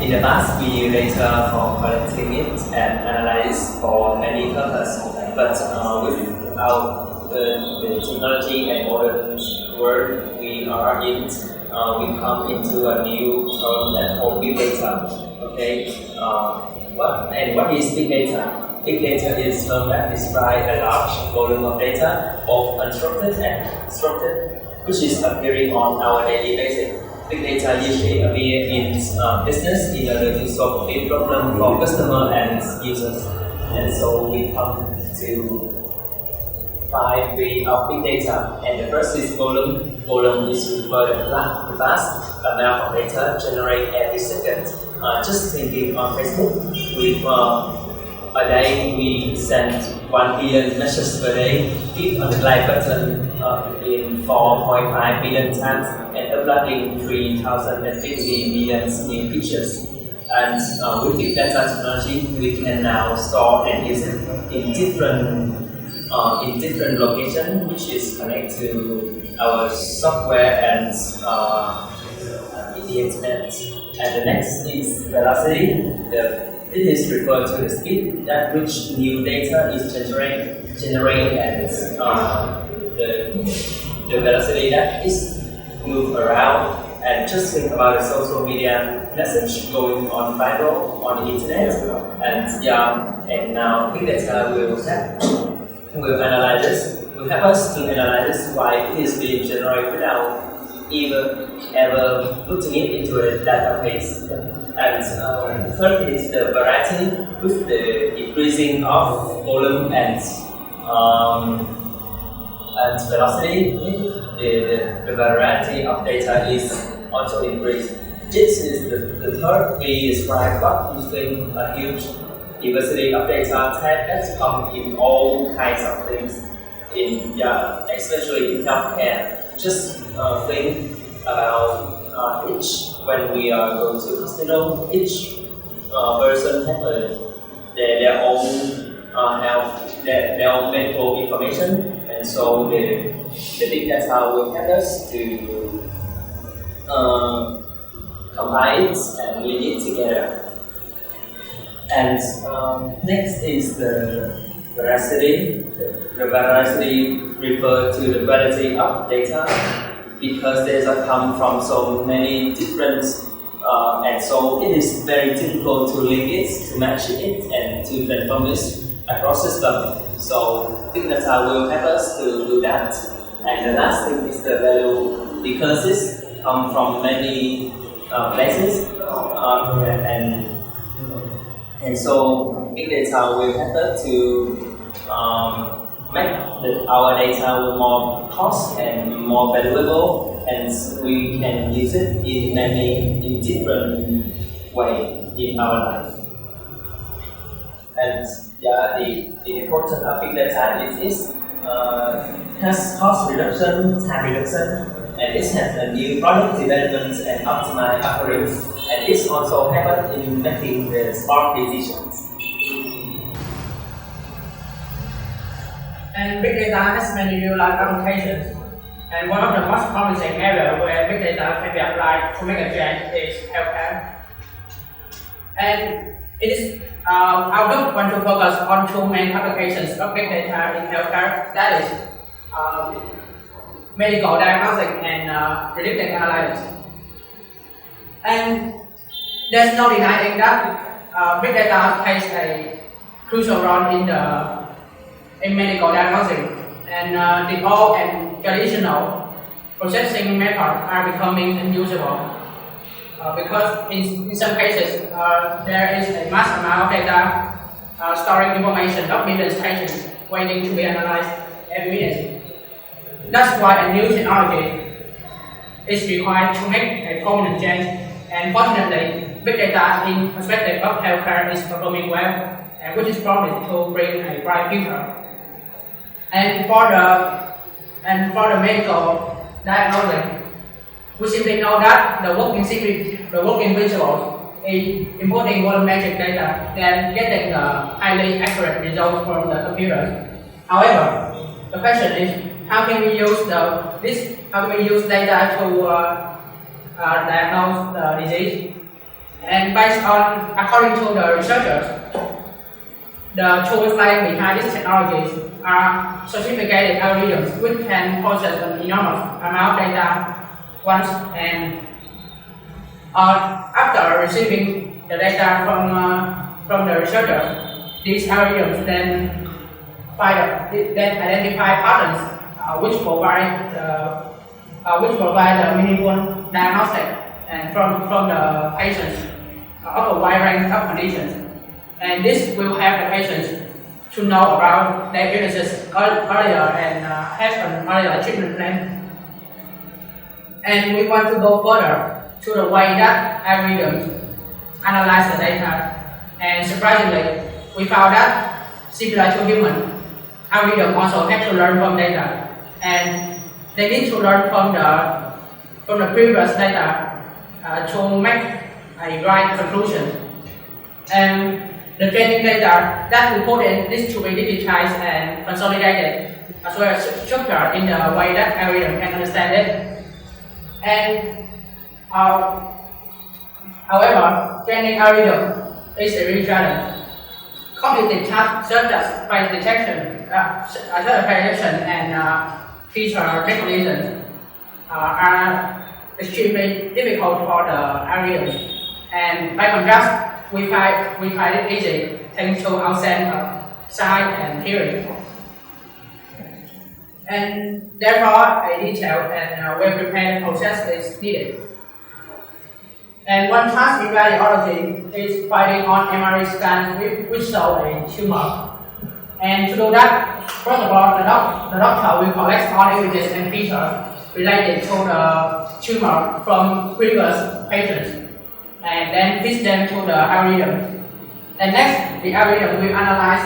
In the past, we use data for collecting it and analyze for many purposes. But without the technology and modern world we are in, we come into a new term that called big data. Okay, what is big data? Big data is a term that describes a large volume of data, both unstructured and structured, which is appearing on our daily basis. Big data usually appear in business in order to solve a big problem for customer and users. And so we come to 5 ways of big data. And the first is volume. Volume is referred to the vast amount of data generated every second. Just thinking on Facebook, with a day we send 1 billion messages per day, click on the like button in 4.5 billion times, and uploading 3,050 million new pictures. And with big data technology, we can now store and use it in different locations, which is connected to our software and the internet. And the next is velocity. It is referred to the speed at which new data is generated and the velocity that is moved around. And just think about a social media message going on viral on the internet. And now big data will analyze this. Will help us to analyze why it is being generated without ever putting it into a database. And the third is the variety. With the increasing of volume and velocity, the variety of data is also increased. This is the third we describe what we think a huge diversity of data type that come in all kinds of things, especially in healthcare. Just think about each when we are going to hospital, each person has their own health, their own medical information, and so the big data will help us to combine it and link it together. And next is the veracity. The veracity refers to the validity of data, because data come from so many different, and so it is very difficult to link it, to match it, and to transform it across system. So big data will help us to do that. And the last thing is the value, because this come from many places, and so big data will help us to make our data more cost and more valuable, and we can use it in different way in our life. And the importance of big data is has cost reduction, time reduction, and it has a new product development and optimized offerings, and it's also helped in making the smart decisions. And big data has many real-life applications. And one of the most promising areas where big data can be applied to make a change is healthcare. And it is Outlook want to focus on two main applications of big data in healthcare. That is medical diagnostic and predictive analytics. And there's no denying that big data plays a crucial role in medical diagnostic, and the old and traditional processing methods are becoming unusable because in some cases there is a mass amount of data storing information of millions of patients waiting to be analyzed every minute. That's why a new technology is required to make a permanent change, and fortunately, big data in perspective of healthcare is performing well, and which is promised to bring a bright future. And for the medical diagnosis, we simply know that the working visuals is importing volumetric data than getting the highly accurate results from the computers. However, the question is how can we use data to diagnose the disease? And according to the researchers, the tools lying behind these technologies are sophisticated algorithms which can process an enormous amount of data once, and after receiving the data from the researchers, these algorithms then identify patterns which provide a meaningful diagnostic and from the patients of a wide range of conditions. And this will help the patients to know about their illnesses earlier and have an earlier treatment plan. And we want to go further to the way that algorithms analyze the data. And surprisingly, we found that similar to human, algorithms also have to learn from data, and they need to learn from the previous data to make a right conclusion. And the training data that we put in needs to be digitized and consolidated, as well as structured in the way that algorithm can understand it. And however, training algorithm is a real challenge. Cognitive tasks such as face detection, and feature recognition are extremely difficult for the algorithms. And by contrast, we find it easy thanks to our sense of sight and hearing. And therefore, a detailed and well-prepared process is needed. And one task in radiology is finding on MRI scans which show a tumor. And to do that, first of all, the doctor will collect all images and features related to the tumor from previous patients, and then feed them to the algorithm. And next, the algorithm will analyze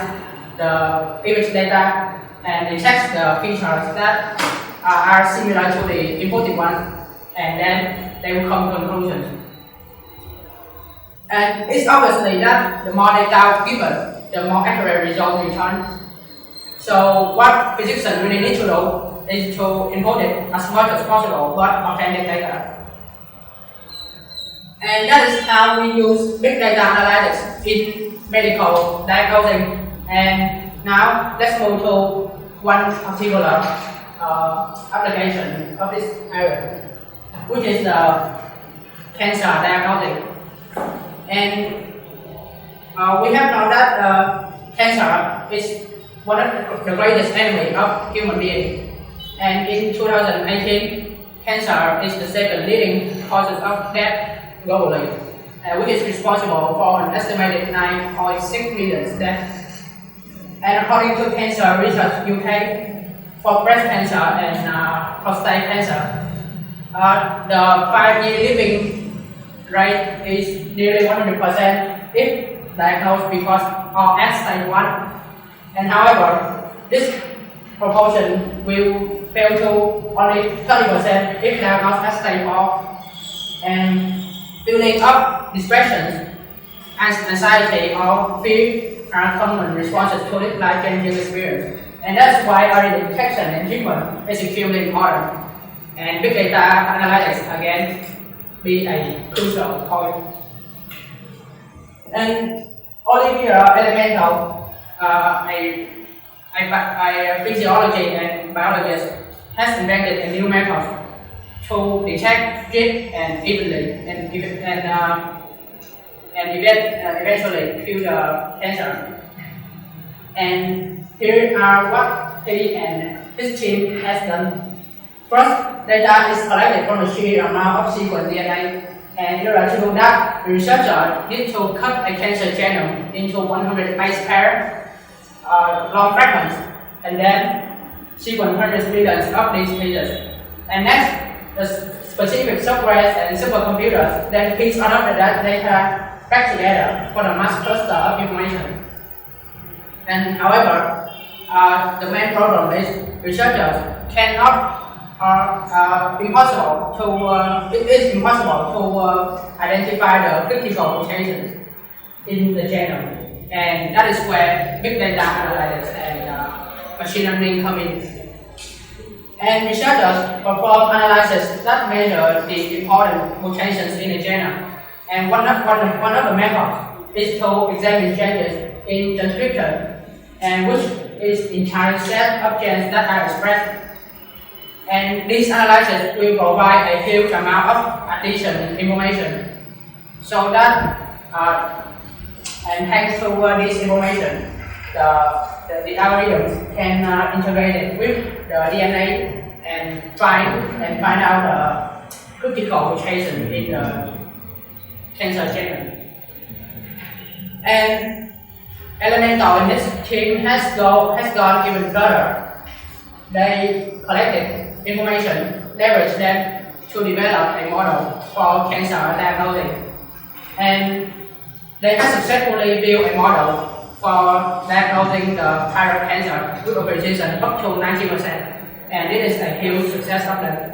the image data and detect the features that are similar to the inputted ones, and then they will come to conclusions. And it's obviously that the more data given, the more accurate result returns. So what physicians really need to do is to input it as much as possible but authentic data. And that is how we use big data analytics in medical diagnosing. And now let's move to one particular application of this area, which is the cancer diagnostic. And we have known that cancer is one of the greatest enemy of human being. And in 2018, cancer is the second leading causes of death globally, which is responsible for an estimated 9.6 million deaths. And according to Cancer Research UK, for breast cancer and prostate cancer, the 5-year living rate is nearly 100% if diagnosed because of stage 1. And however, this proportion will fail to only 30% if diagnosed at stage 4. And building up depression, anxiety, or fear are common responses to this life-changing experience. And that's why early detection and treatment is extremely important. And big data analytics again be a crucial point. And Olivia Elemental, a physiology and biologist, has invented a new method to detect, treat, and eventually cure the cancer. And here are what he and his team has done. First, data is collected from the sheer amount of sequence DNA, and in order to do that, the researcher need to cut a cancer genome into 100 base pair long fragments, and then sequence hundreds millions of these pages. And next, the specific software and supercomputers then piece all of the data back together for the mass cluster of information. And however, the main problem is researchers cannot it is impossible to identify the critical mutations in the genome, and that is where big data analytics and machine learning come in. And researchers perform analysis that measure the important mutations in the genome And one of the methods is to examine changes in transcription, and which is entire set of genes that are expressed. And this analysis will provide a huge amount of additional information, so that and thanks to this information, the algorithms can integrate it with the DNA and find out the critical mutation in the cancer genome. And Elemental and his team has gone even further. They collected information, leveraged them to develop a model for cancer diagnosis. And they have successfully built a model for diagnosing the thyroid cancer with a precision up to 90%. And it is a huge success of them.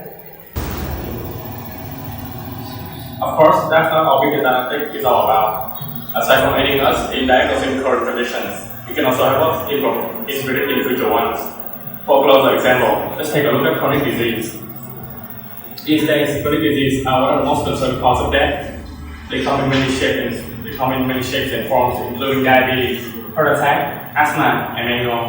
Of course, that's not all big data analytics is all about. Aside from aiding us in diagnosing current conditions, it can also help us in predicting future ones. For a closer example, let's take a look at chronic disease. These days, chronic disease are one of the most concerned causes of death. They come in many shapes and forms, including diabetes, heart attack, asthma, and many more.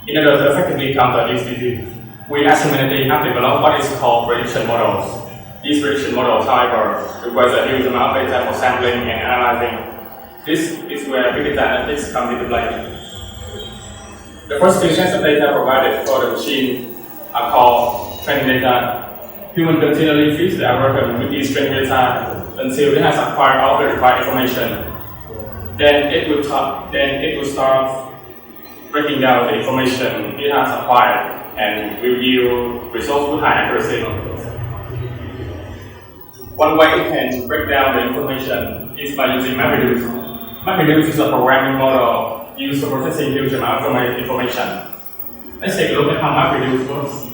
In order to effectively counter these diseases, we as humanity have developed what is called prediction models. These prediction models, however, require a huge amount of data for sampling and analyzing. This is where big data analytics comes into play. The first few sets of data provided for the machine are called training data. Human continually feeds the algorithm with these training data until it has acquired all the required information. Then it will start breaking down the information it has acquired and will yield results with high accuracy. One way it can break down the information is by using MapReduce. MapReduce is a programming model used for processing huge amount of information. Let's take a look at how MapReduce works.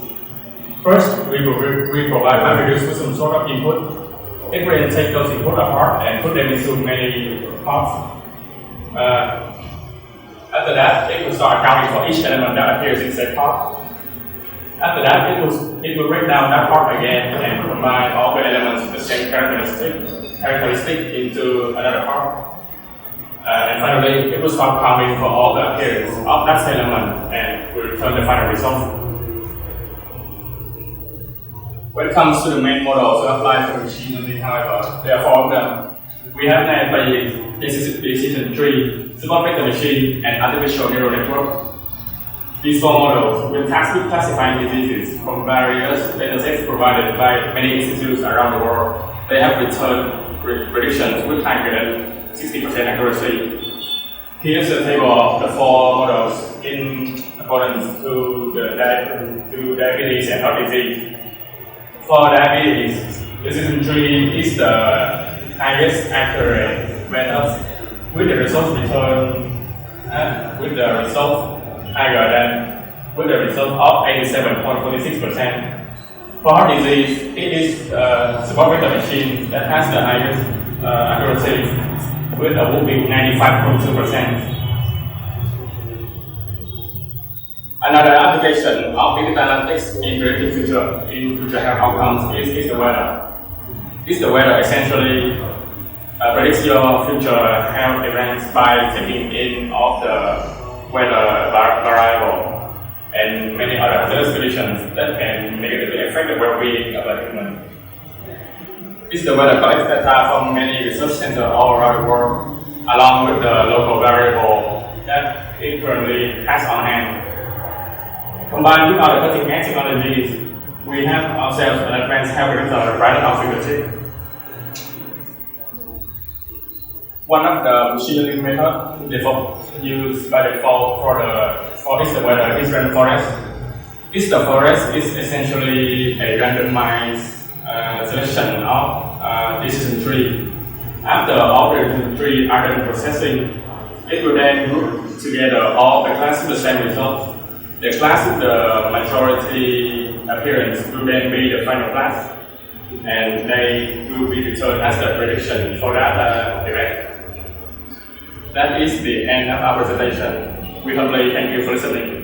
First, we provide MapReduce with some sort of input. It will then take those inputs apart and put them into many parts. After that, it will start accounting for each element that appears in said part. After that, it will break down that part again and combine all the elements with the same characteristic into another part. And finally, it will start counting for all the appearance of that element and will return the final result. When it comes to the main model to apply for machine learning, however, there are four of them. We have NLP, decision tree, support vector machine, and artificial neural network. These four models will task with classifying diseases from various datasets provided by many institutes around the world. They have returned predictions with higher than 60% accuracy. Here's a table of the four models in accordance to diabetes and heart disease. For diabetes, decision tree is the highest accurate method with the results returned with the result of 87.46%. For heart disease, it is the support vector machine that has the highest accuracy with a whopping 95.2%. Another application of big data analytics in predicting future health outcomes is the weather. The weather essentially predicts your future health events by taking in all the weather variable and many other hazardous conditions that can negatively affect the well-being of a human. The weather collects data from many research centers all around the world, along with the local variable that it currently has on hand. Combined with other cutting-edge technologies, we have ourselves an advanced health predictor right at our fingertips. One of the machine learning methods used by default for the weather is random forest. The forest is essentially a randomized selection of decision tree. After all the decision tree are done processing, it will then group together all the classes with the same results. The class with the majority appearance will then be the final class, and they will be returned as the prediction for that event. That is the end of our presentation. We humbly thank you for listening.